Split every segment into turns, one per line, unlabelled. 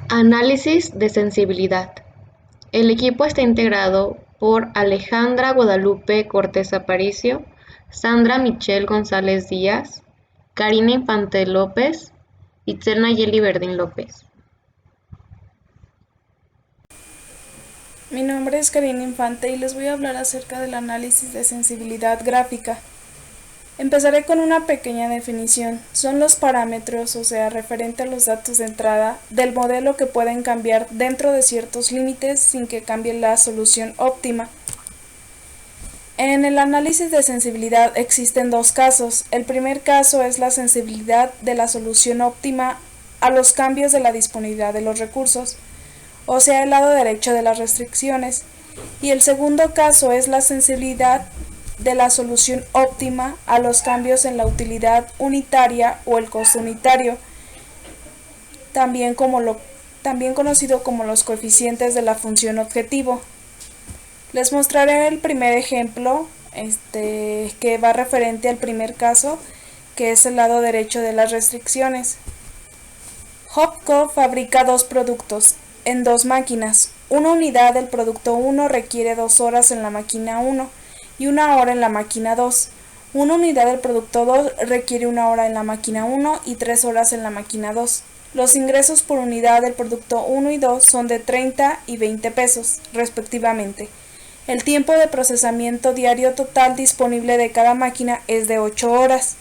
Análisis de sensibilidad. El equipo está integrado por Alejandra Guadalupe Cortés Aparicio, Sandra Michelle González Díaz, Karina Infante López, Itzel Nayeli Verdín López.
Mi nombre es Karina Infante y les voy a hablar acerca del análisis de sensibilidad gráfica. Empezaré con una pequeña definición. Son los parámetros, o sea, referente a los datos de entrada, del modelo que pueden cambiar dentro de ciertos límites sin que cambie la solución óptima. En el análisis de sensibilidad existen dos casos. El primer caso es la sensibilidad de la solución óptima a los cambios de la disponibilidad de los recursos, o sea, el lado derecho de las restricciones. Y el segundo caso es la sensibilidad de la solución óptima a los cambios en la utilidad unitaria o el costo unitario, también conocido como los coeficientes de la función objetivo. Les mostraré el primer ejemplo, que va referente al primer caso, que es el lado derecho de las restricciones. Hopco fabrica dos productos en dos máquinas. Una unidad del producto 1 requiere 2 horas en la máquina 1 y 1 hora en la máquina 2. Una unidad del producto 2 requiere 1 hora en la máquina 1 y 3 horas en la máquina 2. Los ingresos por unidad del producto 1 y 2 son de 30 y 20 pesos, respectivamente. El tiempo de procesamiento diario total disponible de cada máquina es de 8 horas.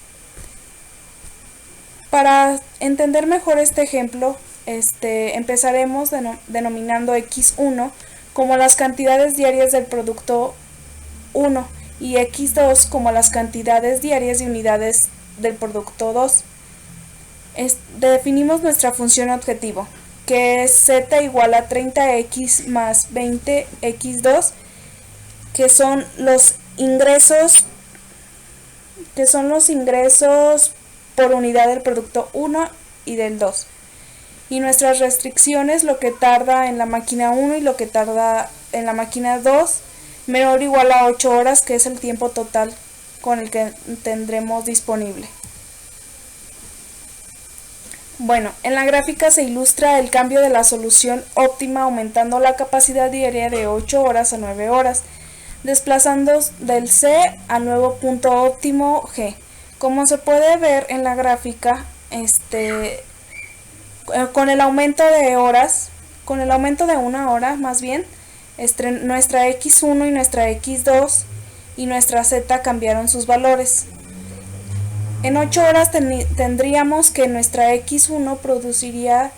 Para entender mejor este ejemplo, empezaremos denominando X1 como las cantidades diarias del producto 1 y X2 como las cantidades diarias de unidades del producto 2. Definimos nuestra función objetivo, que es z igual a 30x más 20x2, que son los ingresos por unidad del producto 1 y del 2. Y nuestras restricciones, lo que tarda en la máquina 1 y lo que tarda en la máquina 2, menor o igual a 8 horas, que es el tiempo total con el que tendremos disponible. Bueno, en la gráfica se ilustra el cambio de la solución óptima aumentando la capacidad diaria de 8 horas a 9 horas, desplazando del C al nuevo punto óptimo G. Como se puede ver en la gráfica, con el aumento de horas, con el aumento de 1 hora más bien, nuestra X1 y nuestra X2 y nuestra Z cambiaron sus valores. En 8 horas tendríamos que nuestra X1 produciría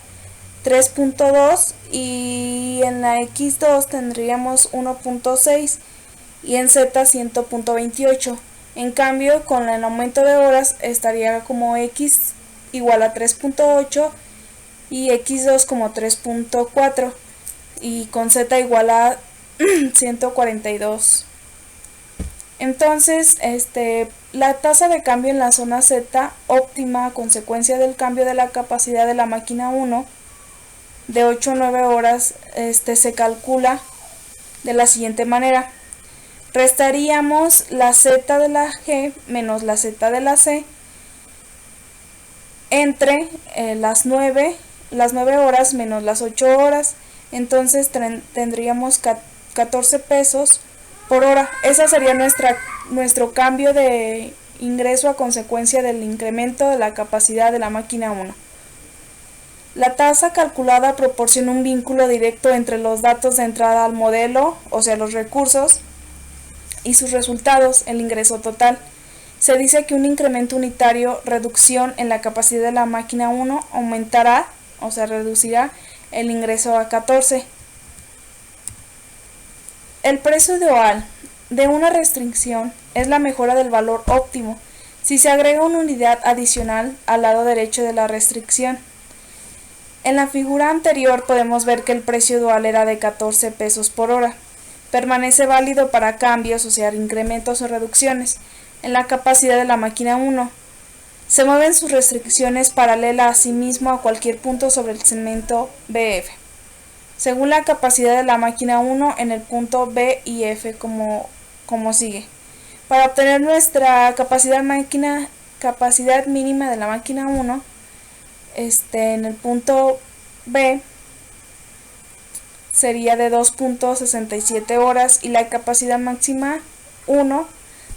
3.2 y en la X2 tendríamos 1.6 y en Z 100.28. En cambio, con el aumento de horas estaría como X igual a 3.8 y X2 como 3.4 y con Z igual a 142. Entonces, la tasa de cambio en la zona Z óptima a consecuencia del cambio de la capacidad de la máquina 1 de 8 a 9 horas se calcula de la siguiente manera. Restaríamos la Z de la G menos la Z de la C entre las 9 horas menos las 8 horas. Entonces tendríamos 14 pesos por hora. Ese sería nuestro cambio de ingreso a consecuencia del incremento de la capacidad de la máquina 1. La tasa calculada proporciona un vínculo directo entre los datos de entrada al modelo, o sea, los recursos, y sus resultados, el ingreso total. Se dice que un incremento unitario, reducción en la capacidad de la máquina 1, aumentará, o sea, reducirá el ingreso a 14. El precio ideal de una restricción es la mejora del valor óptimo si se agrega una unidad adicional al lado derecho de la restricción. En la figura anterior podemos ver que el precio dual era de 14 pesos por hora. Permanece válido para cambios, o sea, incrementos o reducciones, en la capacidad de la máquina 1. Se mueven sus restricciones paralelas a sí mismo a cualquier punto sobre el segmento BF, según la capacidad de la máquina 1 en el punto B y F como sigue. Para obtener nuestra capacidad mínima de la máquina 1, en el punto B sería de 2.67 horas y la capacidad máxima 1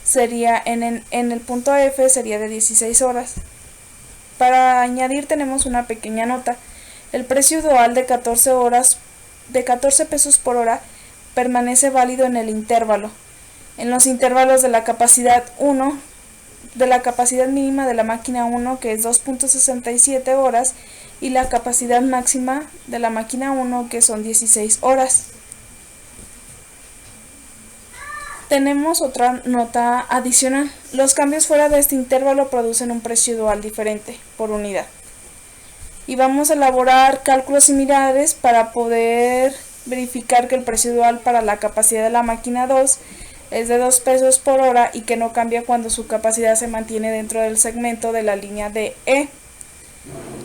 sería en el punto F sería de 16 horas. Para añadir tenemos una pequeña nota. El precio dual de 14 pesos por hora permanece válido en el intervalo. En los intervalos de la capacidad 1, de la capacidad mínima de la máquina 1, que es 2.67 horas, y la capacidad máxima de la máquina 1, que son 16 horas. Tenemos otra nota adicional. Los cambios fuera de este intervalo producen un precio dual diferente por unidad. Y vamos a elaborar cálculos similares para poder verificar que el precio dual para la capacidad de la máquina 2 es de 2 pesos por hora y que no cambia cuando su capacidad se mantiene dentro del segmento de la línea de E.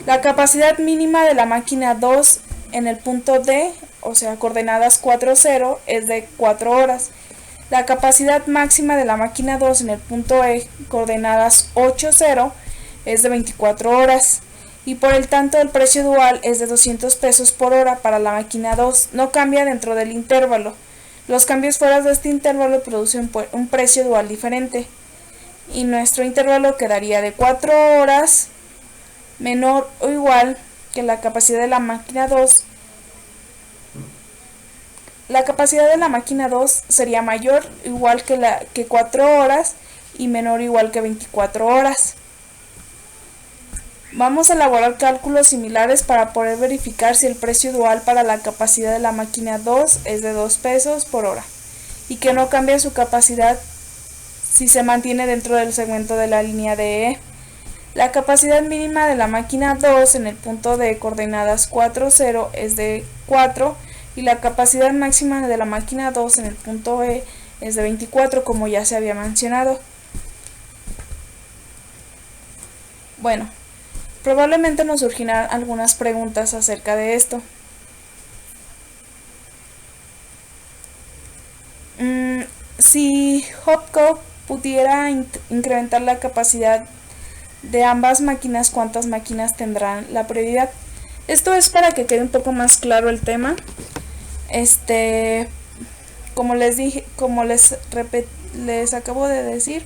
La capacidad mínima de la máquina 2 en el punto D, o sea, coordenadas 4, 0, es de 4 horas. La capacidad máxima de la máquina 2 en el punto E, coordenadas 8, 0, es de 24 horas. Y por el tanto el precio dual es de 200 pesos por hora para la máquina 2. No cambia dentro del intervalo. Los cambios fuera de este intervalo producen un precio dual diferente. Y nuestro intervalo quedaría de 4 horas menor o igual que la capacidad de la máquina 2. La capacidad de la máquina 2 sería mayor o igual que 4 horas y menor o igual que 24 horas. Vamos a elaborar cálculos similares para poder verificar si el precio dual para la capacidad de la máquina 2 es de 2 pesos por hora y que no cambia su capacidad si se mantiene dentro del segmento de la línea de E. La capacidad mínima de la máquina 2 en el punto de coordenadas 4, 0 es de 4 y la capacidad máxima de la máquina 2 en el punto E es de 24, como ya se había mencionado. Bueno, probablemente nos surgirán algunas preguntas acerca de esto. Si Hopco pudiera incrementar la capacidad de ambas máquinas, ¿cuántas máquinas tendrán la prioridad? Esto es para que quede un poco más claro el tema. Como les acabo de decir,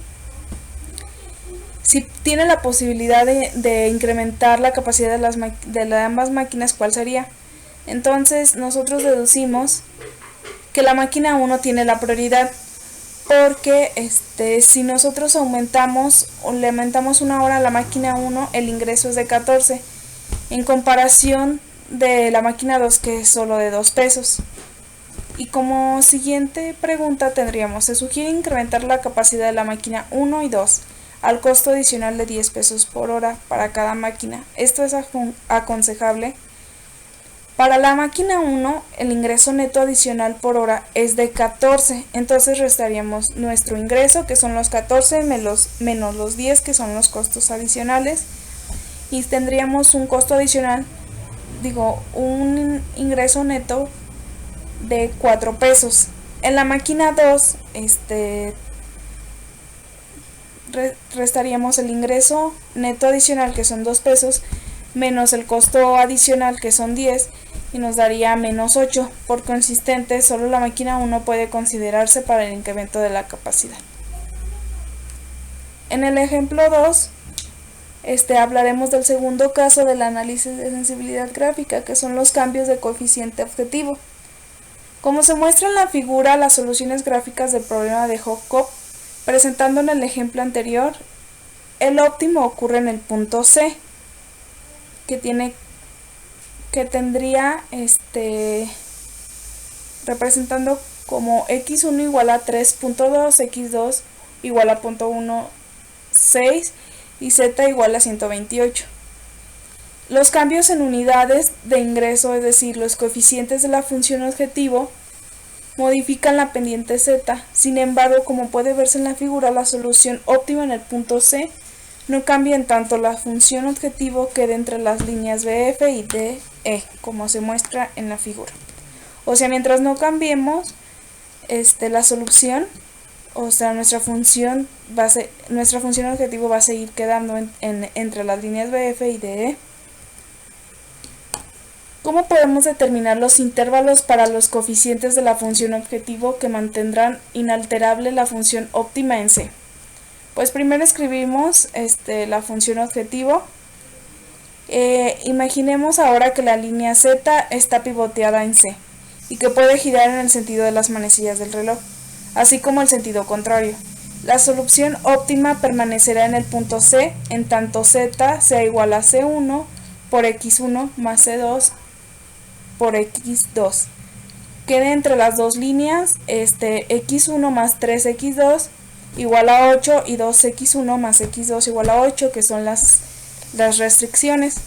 si tiene la posibilidad de incrementar la capacidad de ambas máquinas, ¿cuál sería? Entonces nosotros deducimos que la máquina 1 tiene la prioridad porque si nosotros aumentamos o le aumentamos una hora a la máquina 1, el ingreso es de 14 en comparación de la máquina 2, que es solo de 2 pesos. Y como siguiente pregunta tendríamos: se sugiere incrementar la capacidad de la máquina 1 y 2 al costo adicional de 10 pesos por hora para cada máquina. Esto es aconsejable. Para la máquina 1, el ingreso neto adicional por hora es de 14, entonces restaríamos nuestro ingreso, que son los 14, menos los 10, que son los costos adicionales, y tendríamos un costo adicional, un ingreso neto de 4 pesos. En la máquina 2, restaríamos el ingreso neto adicional, que son 2 pesos, menos el costo adicional, que son 10, y nos daría menos 8. Por consistente, solo la máquina 1 puede considerarse para el incremento de la capacidad. En el ejemplo 2, hablaremos del segundo caso del análisis de sensibilidad gráfica, que son los cambios de coeficiente objetivo. Como se muestra en la figura, las soluciones gráficas del problema de Hopco, presentando en el ejemplo anterior, el óptimo ocurre en el punto C, que tendría representando como x1 igual a 3.2, x2 igual a 0.16 y z igual a 128. Los cambios en unidades de ingreso, es decir, los coeficientes de la función objetivo, modifican la pendiente z. Sin embargo, como puede verse en la figura, la solución óptima en el punto C no cambia en tanto la función objetivo quede entre las líneas BF y DE, como se muestra en la figura. O sea, mientras no cambiemos la solución, o sea, nuestra función objetivo va a seguir quedando entre las líneas BF y DE. ¿Cómo podemos determinar los intervalos para los coeficientes de la función objetivo que mantendrán inalterable la función óptima en C? Pues primero escribimos la función objetivo. Imaginemos ahora que la línea Z está pivoteada en C y que puede girar en el sentido de las manecillas del reloj, así como el sentido contrario. La solución óptima permanecerá en el punto C en tanto Z sea igual a C1 por X1 más C2 por X2. Quede entre las dos líneas X1 más 3X2 igual a 8 y 2X1 más X2 igual a 8, que son las restricciones.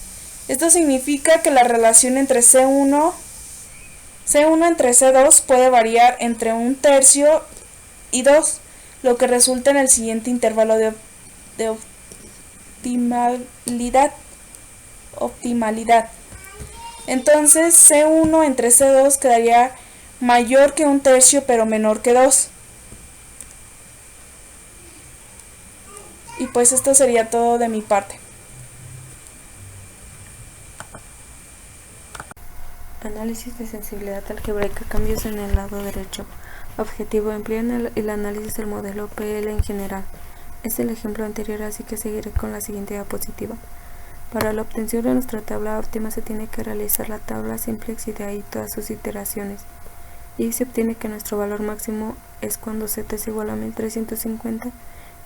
Esto significa que la relación entre C1 entre C2 puede variar entre 1/3 y 2, lo que resulta en el siguiente intervalo de optimalidad. Entonces C1 entre C2 quedaría mayor que 1/3 pero menor que 2. Y pues esto sería todo de mi parte.
Análisis de sensibilidad algebraica, cambios en el lado derecho. Objetivo: emplear el análisis del modelo PL en general. Es el ejemplo anterior, así que seguiré con la siguiente diapositiva. Para la obtención de nuestra tabla óptima se tiene que realizar la tabla simplex y de ahí todas sus iteraciones. Y se obtiene que nuestro valor máximo es cuando z es igual a 1350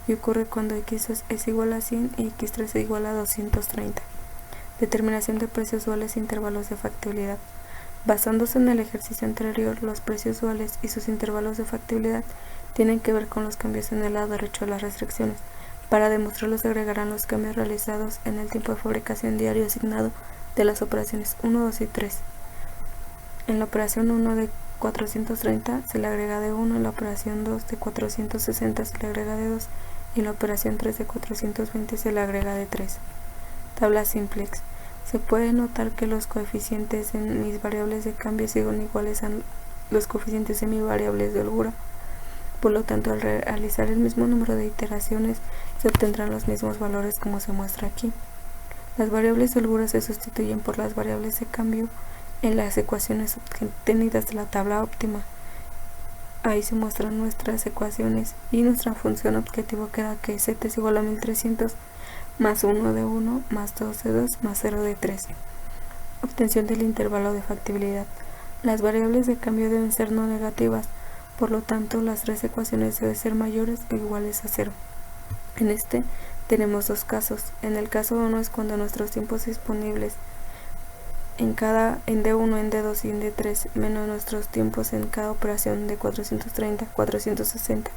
y ocurre cuando x es igual a 100 y x3 es igual a 230. Determinación de precios duales e intervalos de factibilidad. Basándose en el ejercicio anterior, los precios duales y sus intervalos de factibilidad tienen que ver con los cambios en el lado derecho de las restricciones. Para demostrarlos se agregarán los cambios realizados en el tiempo de fabricación diario asignado de las operaciones 1, 2 y 3. En la operación 1 de 430 se le agrega de 1, en la operación 2 de 460 se le agrega de 2 y en la operación 3 de 420 se le agrega de 3. Tabla simplex. Se puede notar que los coeficientes en mis variables de cambio son iguales a los coeficientes en mis variables de holgura. Por lo tanto, al realizar el mismo número de iteraciones, se obtendrán los mismos valores como se muestra aquí. Las variables de holgura se sustituyen por las variables de cambio en las ecuaciones obtenidas de la tabla óptima. Ahí se muestran nuestras ecuaciones y nuestra función objetivo queda que z es igual a 1300 más 1 de 1 más 2 de 2 más 0 de 3. Obtención del intervalo de factibilidad. Las variables de cambio deben ser no negativas, por lo tanto las tres ecuaciones deben ser mayores o iguales a 0. En este tenemos dos casos. En el caso 1 es cuando nuestros tiempos disponibles en D1, en D2 y en D3 menos nuestros tiempos en cada operación de 430, 460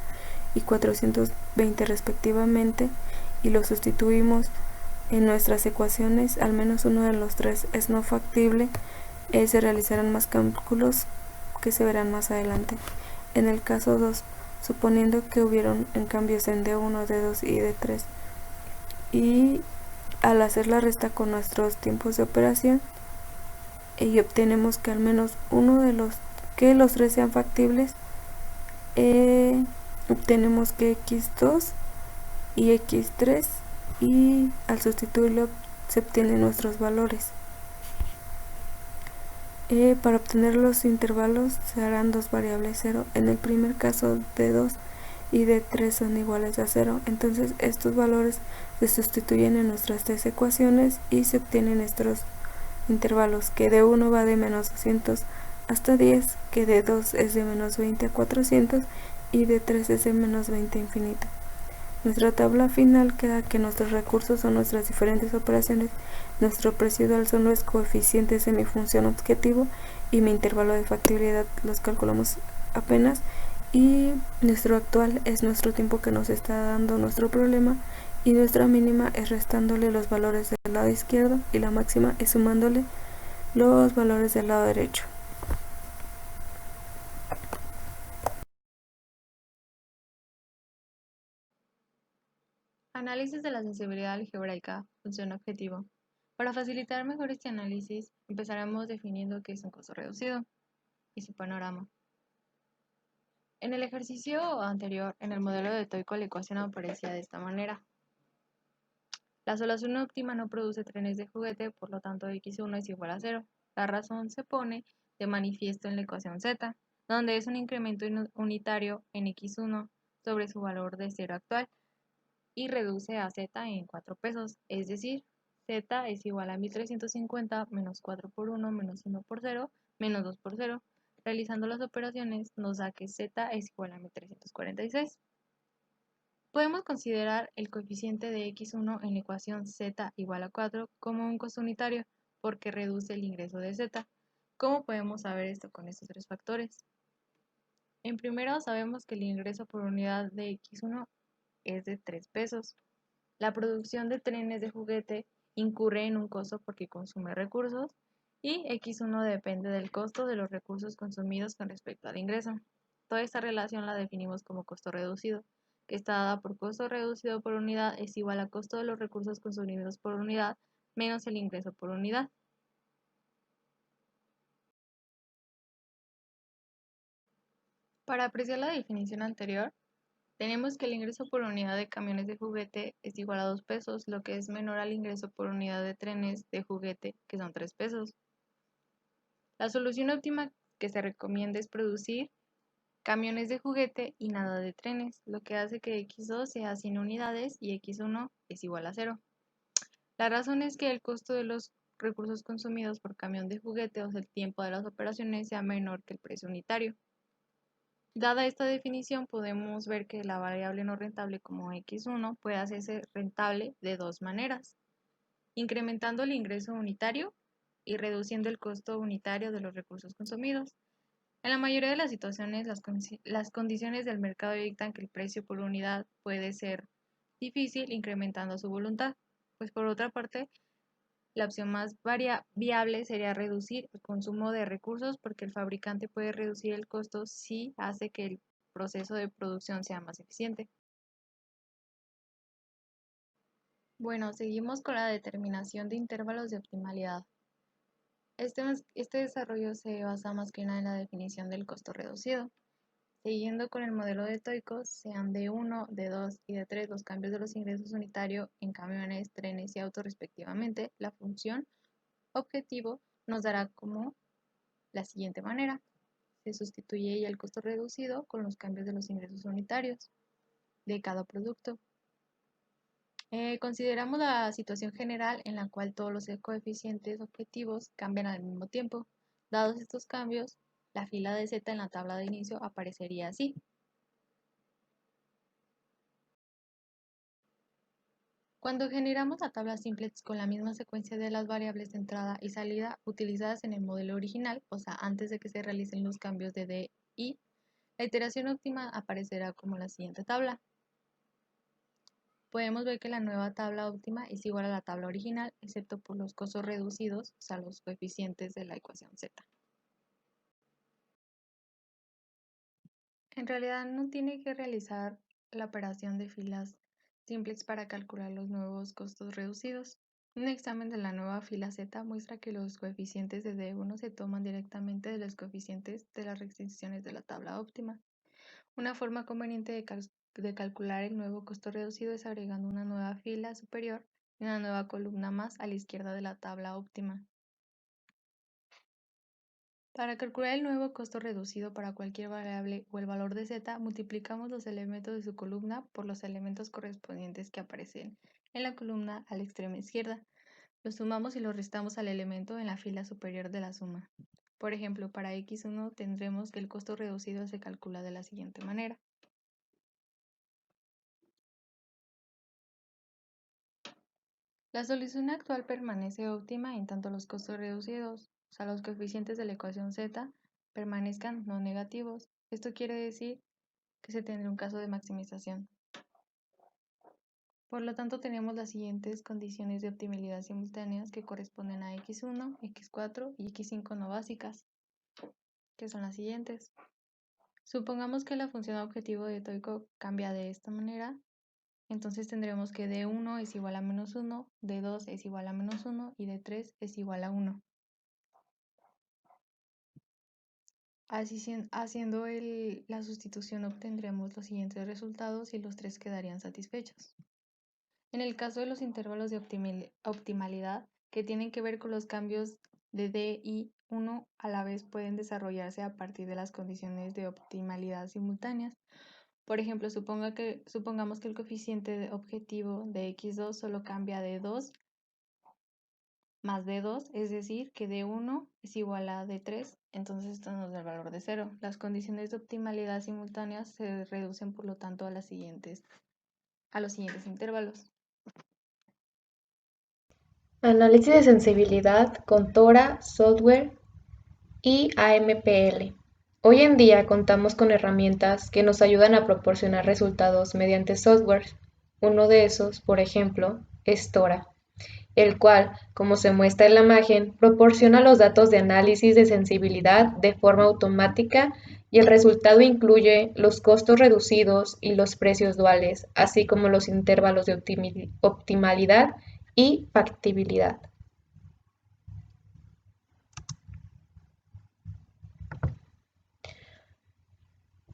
y 420 respectivamente, y lo sustituimos en nuestras ecuaciones, al menos uno de los tres es no factible, se realizarán más cálculos que se verán más adelante. En el caso 2, suponiendo que hubieron cambios en D1, D2 y D3, y al hacer la resta con nuestros tiempos de operación, y obtenemos que al menos uno de los tres sean factibles, obtenemos que x2 y x3, y al sustituirlo se obtienen nuestros valores. Para obtener los intervalos se harán dos variables 0. En el primer caso D2 y D3 son iguales a 0, entonces estos valores se sustituyen en nuestras tres ecuaciones y se obtienen estos intervalos, que D1 va de menos 200 hasta 10, que D2 es de menos 20 a 400 y D3 es de menos 20 a infinito. Nuestra tabla final queda que nuestros recursos son nuestras diferentes operaciones, nuestro precio dual son los coeficientes de mi función objetivo y mi intervalo de factibilidad los calculamos apenas, y nuestro actual es nuestro tiempo que nos está dando nuestro problema, y nuestra mínima es restándole los valores del lado izquierdo y la máxima es sumándole los valores del lado derecho.
Análisis de la sensibilidad algebraica, función objetivo. Para facilitar mejor este análisis, empezaremos definiendo qué es un costo reducido y su panorama. En el ejercicio anterior, en el modelo de Toico, la ecuación aparecía de esta manera. La solución óptima no produce trenes de juguete, por lo tanto x1 es igual a 0. La razón se pone de manifiesto en la ecuación z, donde es un incremento unitario en x1 sobre su valor de 0 actual y reduce a z en 4 pesos, es decir, z es igual a 1350 menos 4 por 1 menos 1 por 0 menos 2 por 0. Realizando las operaciones nos da que z es igual a 1346. Podemos considerar el coeficiente de x1 en la ecuación z igual a 4 como un costo unitario porque reduce el ingreso de z. ¿Cómo podemos saber esto con estos tres factores? En primero, sabemos que el ingreso por unidad de x1 es de 3 pesos. La producción de trenes de juguete incurre en un costo porque consume recursos y x1 depende del costo de los recursos consumidos con respecto al ingreso. Toda esta relación la definimos como costo reducido, que está dada por costo reducido por unidad es igual a costo de los recursos consumidos por unidad menos el ingreso por unidad. Para apreciar la definición anterior, tenemos que el ingreso por unidad de camiones de juguete es igual a 2 pesos, lo que es menor al ingreso por unidad de trenes de juguete, que son 3 pesos. La solución óptima que se recomienda es producir camiones de juguete y nada de trenes, lo que hace que x2 sea 100 unidades y x1 es igual a 0. La razón es que el costo de los recursos consumidos por camión de juguete, o sea, el tiempo de las operaciones, sea menor que el precio unitario. Dada esta definición, podemos ver que la variable no rentable como x1 puede hacerse rentable de dos maneras: incrementando el ingreso unitario y reduciendo el costo unitario de los recursos consumidos. En la mayoría de las situaciones, las condiciones del mercado dictan que el precio por unidad puede ser difícil incrementando su voluntad, pues por otra parte, la opción más viable sería reducir el consumo de recursos porque el fabricante puede reducir el costo si hace que el proceso de producción sea más eficiente. Bueno, seguimos con la determinación de intervalos de optimalidad. Este desarrollo se basa más que nada en la definición del costo reducido. Siguiendo con el modelo de Toico, sean de 1, de 2 y de 3 los cambios de los ingresos unitarios en camiones, trenes y autos respectivamente, la función objetivo nos dará como la siguiente manera. Se sustituye ya el costo reducido con los cambios de los ingresos unitarios de cada producto. Consideramos la situación general en la cual todos los coeficientes objetivos cambian al mismo tiempo. Dados estos cambios, la fila de Z en la tabla de inicio aparecería así. Cuando generamos la tabla simplex con la misma secuencia de las variables de entrada y salida utilizadas en el modelo original, o sea, antes de que se realicen los cambios de D y, la iteración óptima aparecerá como la siguiente tabla. Podemos ver que la nueva tabla óptima es igual a la tabla original, excepto por los costos reducidos, o sea, los coeficientes de la ecuación Z. En realidad no tiene que realizar la operación de filas simplex para calcular los nuevos costos reducidos. Un examen de la nueva fila Z muestra que los coeficientes de D1 se toman directamente de los coeficientes de las restricciones de la tabla óptima. Una forma conveniente de calcular el nuevo costo reducido es agregando una nueva fila superior y una nueva columna más a la izquierda de la tabla óptima. Para calcular el nuevo costo reducido para cualquier variable o el valor de z, multiplicamos los elementos de su columna por los elementos correspondientes que aparecen en la columna a la extrema izquierda. Los sumamos y los restamos al elemento en la fila superior de la suma. Por ejemplo, para x1 tendremos que el costo reducido se calcula de la siguiente manera. La solución actual permanece óptima en tanto los costos reducidos, o sea, los coeficientes de la ecuación z, permanezcan no negativos. Esto quiere decir que se tendrá un caso de maximización. Por lo tanto, tenemos las siguientes condiciones de optimalidad simultáneas que corresponden a x1, x4 y x5 no básicas, que son las siguientes. Supongamos que la función objetivo de Toico cambia de esta manera. Entonces tendremos que D1 es igual a menos 1, D2 es igual a menos 1 y D3 es igual a 1. Así, haciendo la sustitución obtendremos los siguientes resultados y los tres quedarían satisfechos. En el caso de los intervalos de optimalidad, que tienen que ver con los cambios de D y 1 a la vez pueden desarrollarse a partir de las condiciones de optimalidad simultáneas. Por ejemplo, supongamos que el coeficiente objetivo de x2 solo cambia de 2 más D2, es decir, que D1 es igual a D3, entonces esto nos da el valor de 0. Las condiciones de optimalidad simultáneas se reducen, por lo tanto, a los siguientes intervalos.
Análisis de sensibilidad con TORA, software y AMPL. Hoy en día contamos con herramientas que nos ayudan a proporcionar resultados mediante software. Uno de esos, por ejemplo, es TORA, el cual, como se muestra en la imagen, proporciona los datos de análisis de sensibilidad de forma automática y el resultado incluye los costos reducidos y los precios duales, así como los intervalos de optimalidad y factibilidad.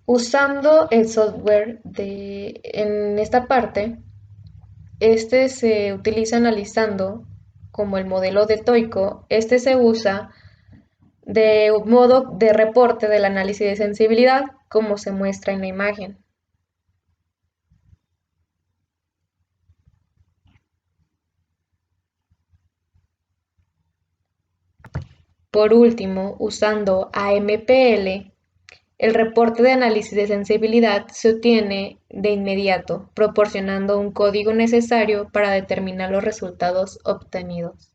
Usando el software en esta parte, este se utiliza analizando como el modelo de Toico. Este se usa de un modo de reporte del análisis de sensibilidad, como se muestra en la imagen. Por último, usando AMPL, el reporte de análisis de sensibilidad se obtiene de inmediato, proporcionando un código necesario para determinar los resultados obtenidos.